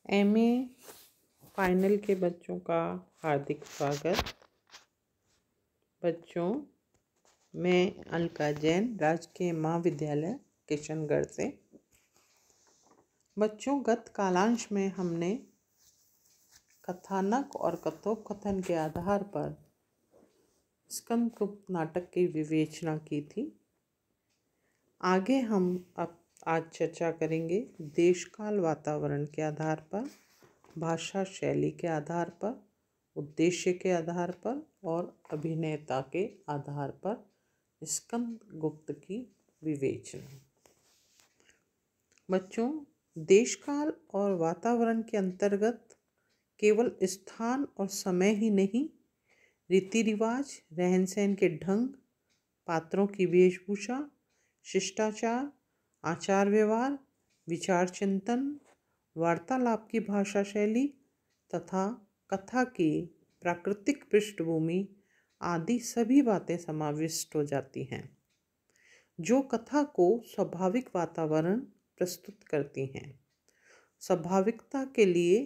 MA final के बच्चों का हार्दिक स्वागत। बच्चों, मैं अलका जैन, राजकीय महाविद्यालय किशनगढ़ से। बच्चों, गत कालांश में हमने कथानक और कथोपकथन के आधार पर स्कंदगुप्त नाटक की विवेचना की थी। आगे हम अब आज चर्चा करेंगे देश काल वातावरण के आधार पर, भाषा शैली के आधार पर, उद्देश्य के आधार पर और अभिनेता के आधार पर स्कंदगुप्त की विवेचना। बच्चों, देश काल और वातावरण के अंतर्गत केवल स्थान और समय ही नहीं, रीति रिवाज, रहन सहन के ढंग, पात्रों की वेशभूषा, शिष्टाचार, आचार व्यवहार, विचार चिंतन, वार्तालाप की भाषा शैली तथा कथा की प्राकृतिक पृष्ठभूमि आदि सभी बातें समाविष्ट हो जाती हैं, जो कथा को स्वाभाविक वातावरण प्रस्तुत करती हैं। स्वाभाविकता के लिए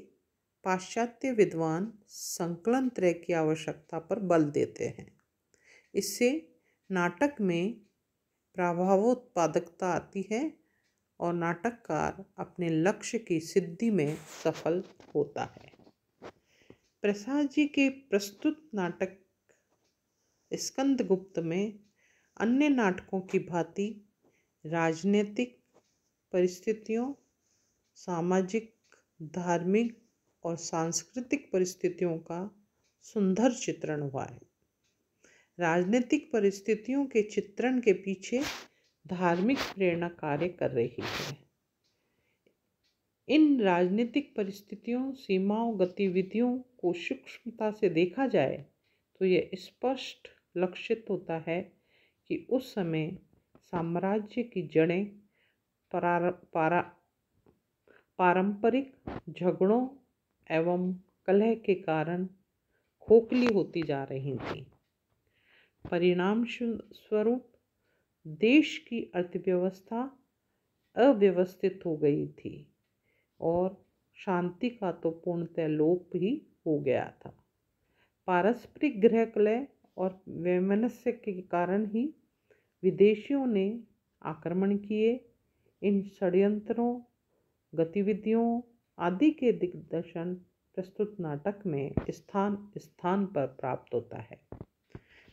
पाश्चात्य विद्वान संकलन त्रय की आवश्यकता पर बल देते हैं। इससे नाटक में प्रभावोत्पादकता आती है और नाटककार अपने लक्ष्य की सिद्धि में सफल होता है। प्रसाद जी के प्रस्तुत नाटक स्कंदगुप्त में अन्य नाटकों की भांति राजनीतिक परिस्थितियों, सामाजिक, धार्मिक और सांस्कृतिक परिस्थितियों का सुंदर चित्रण हुआ है। राजनीतिक परिस्थितियों के चित्रण के पीछे धार्मिक प्रेरणा कार्य कर रही है। इन राजनीतिक परिस्थितियों, सीमाओं, गतिविधियों को सूक्ष्मता से देखा जाए तो यह स्पष्ट लक्षित होता है कि उस समय साम्राज्य की जड़ें पारंपरिक झगड़ों एवं कलह के कारण खोखली होती जा रही थी। परिणाम स्वरूप देश की अर्थव्यवस्था अव्यवस्थित हो गई थी और शांति का तो पूर्णतः लोप ही हो गया था। पारस्परिक गृह कलह और वैमनस्य के कारण ही विदेशियों ने आक्रमण किए। इन षड्यंत्रों, गतिविधियों आदि के दिग्दर्शन प्रस्तुत नाटक में स्थान स्थान पर प्राप्त होता है।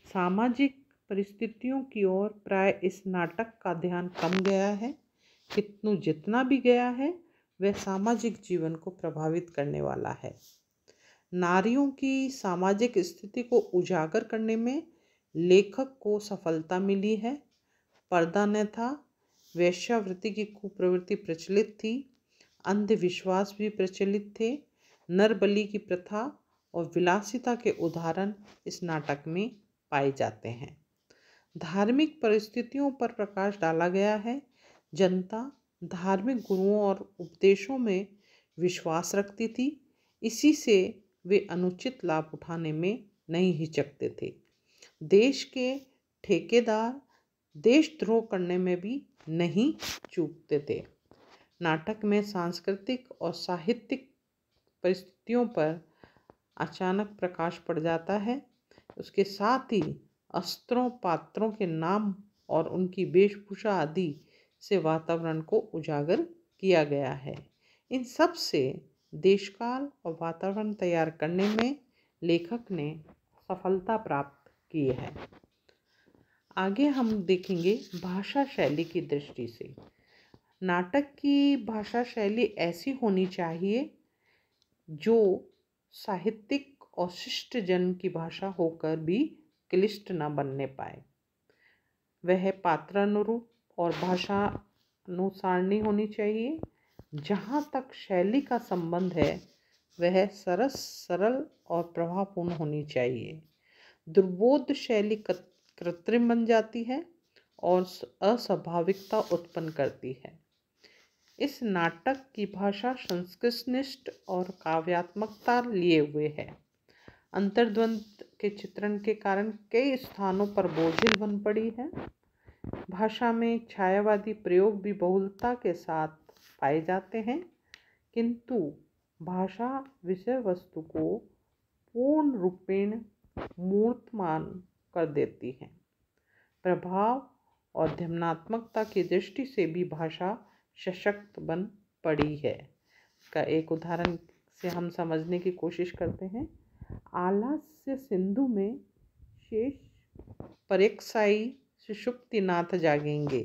सामाजिक परिस्थितियों की ओर प्राय इस नाटक का ध्यान कम गया है, किंतु जितना भी गया है वह सामाजिक जीवन को प्रभावित करने वाला है। नारियों की सामाजिक स्थिति को उजागर करने में लेखक को सफलता मिली है। पर्दा न था, वेश्यावृत्ति की कुप्रवृत्ति प्रचलित थी, अंधविश्वास भी प्रचलित थे, नरबलि की प्रथा और विलासिता के उदाहरण इस नाटक में पाए जाते हैं। धार्मिक परिस्थितियों पर प्रकाश डाला गया है। जनता धार्मिक गुरुओं और उपदेशों में विश्वास रखती थी, इसी से वे अनुचित लाभ उठाने में नहीं हिचकते थे। देश के ठेकेदार देशद्रोह करने में भी नहीं चूकते थे। नाटक में सांस्कृतिक और साहित्यिक परिस्थितियों पर अचानक प्रकाश पड़ जाता है। उसके साथ ही अस्त्रों, पात्रों के नाम और उनकी वेशभूषा आदि से वातावरण को उजागर किया गया है। इन सब से देशकाल और वातावरण तैयार करने में लेखक ने सफलता प्राप्त की है। आगे हम देखेंगे भाषा शैली की दृष्टि से। नाटक की भाषा शैली ऐसी होनी चाहिए जो साहित्यिक और शिष्ट जन की भाषा होकर भी क्लिष्ट न बनने पाए। वह पात्रानुरूप और भाषानुसारणी होनी चाहिए। जहाँ तक शैली का संबंध है वह सरस, सरल और प्रभावपूर्ण होनी चाहिए। दुर्बोध शैली कृत्रिम बन जाती है और अस्वाभाविकता उत्पन्न करती है। इस नाटक की भाषा संस्कृतनिष्ठ और काव्यात्मकता लिए हुए है। अंतर्द्वंद के चित्रण के कारण कई स्थानों पर बोझिल बन पड़ी है। भाषा में छायावादी प्रयोग भी बहुलता के साथ पाए जाते हैं, किंतु भाषा विषय वस्तु को पूर्ण रूपेण मूर्तमान कर देती है। प्रभाव और ध्वन्यात्मकता की दृष्टि से भी भाषा सशक्त बन पड़ी है। इसका एक उदाहरण से हम समझने की कोशिश करते हैं। आलस्य सिंधु में शेष परीक्षाई सुषुप्तिनाथ जागेंगे।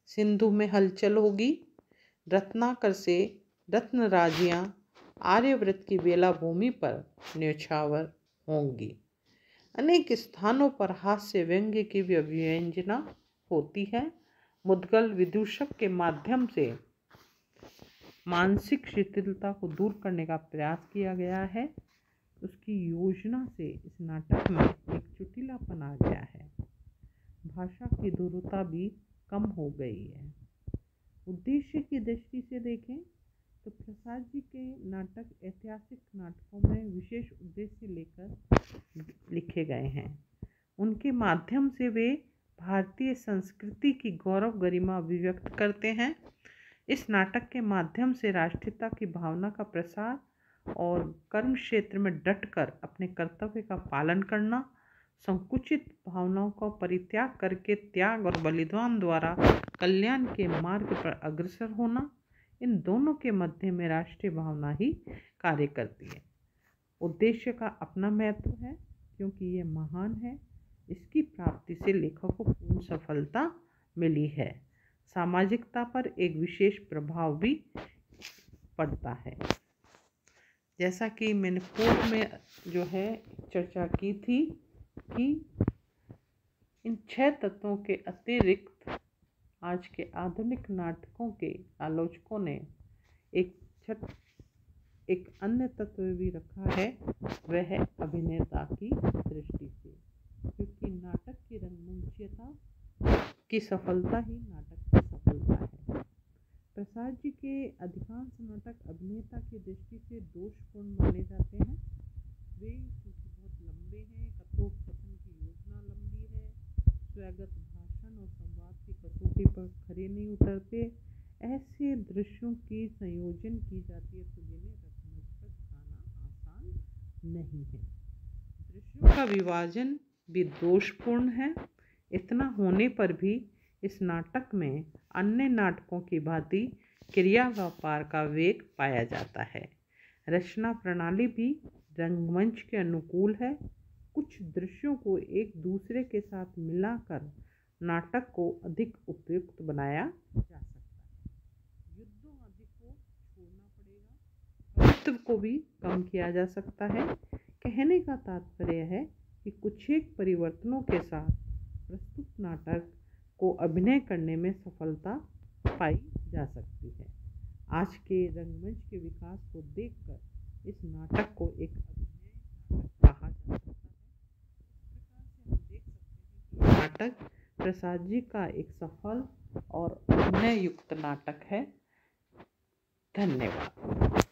सिंधु में हलचल होगी, रत्नाकर से रत्नराजियाँ आर्यव्रत की बेलाभूमि पर न्यौछावर होंगी। अनेक स्थानों पर हास्य व्यंग्य की व्यंजना होती है। मुद्गल विदूषक के माध्यम से मानसिक शिथिलता को दूर करने का प्रयास किया गया है। उसकी योजना से इस नाटक में एक चुटिलापन आ गया है। भाषा की दूरता भी कम हो गई है। उद्देश्य की दृष्टि से देखें तो प्रसाद जी के नाटक ऐतिहासिक नाटकों में विशेष उद्देश्य लेकर लिखे गए हैं। उनके माध्यम से वे भारतीय संस्कृति की गौरव गरिमा अभिव्यक्त करते हैं। इस नाटक के माध्यम से राष्ट्रीयता की भावना का प्रसार और कर्म क्षेत्र में डटकर अपने कर्तव्य का पालन करना, संकुचित भावनाओं का परित्याग करके त्याग और बलिदान द्वारा कल्याण के मार्ग पर अग्रसर होना, इन दोनों के मध्य में राष्ट्रीय भावना ही कार्य करती है। उद्देश्य का अपना महत्व है क्योंकि ये महान है। इसकी प्राप्ति से लेखक को पूर्ण सफलता मिली है। सामाजिकता पर एक विशेष प्रभाव भी पड़ता है। जैसा कि मैंने पूर्व में जो है चर्चा की थी कि इन 6 तत्वों के अतिरिक्त आज के आधुनिक नाटकों के आलोचकों ने एक अन्य तत्व भी रखा है, वह है अभिनेता की दृष्टि से, क्योंकि नाटक की रंगमंचीयता की सफलता ही नाटक की सफलता है। प्रसाद जी के अधिकांश नाटक अभिनेता की दृष्टि से दोषपूर्ण माने जाते हैं। वे क्योंकि बहुत लंबे हैं, कथोपकथन की योजना लंबी है, स्वैगत भाषण और संवाद की कसौटी पर खरे नहीं उतरते। ऐसे दृश्यों की संयोजन की जाती है तो जिन्हें रचनात्मक गाना आसान नहीं है। दृश्यों का विभाजन भी दोषपूर्ण है। इतना होने पर भी इस नाटक में अन्य नाटकों की भांति क्रिया व्यापार का वेग पाया जाता है। रचना प्रणाली भी रंगमंच के अनुकूल है। कुछ दृश्यों को एक दूसरे के साथ मिलाकर नाटक को अधिक उपयुक्त बनाया जा सकता है। युद्धों आदि को छोड़ना पड़ेगा, कवित्व को भी कम किया जा सकता है। कहने का तात्पर्य है कि कुछ एक परिवर्तनों के साथ प्रस्तुत नाटक को अभिनय करने में सफलता पाई जा सकती है। आज के रंगमंच के विकास को देखकर इस नाटक को एक अभिनय नाटक कहा जा सकता है। इस प्रकार से हम देख सकते हैं कि नाटक प्रसाद जी का एक सफल और अभिनय युक्त नाटक है। धन्यवाद।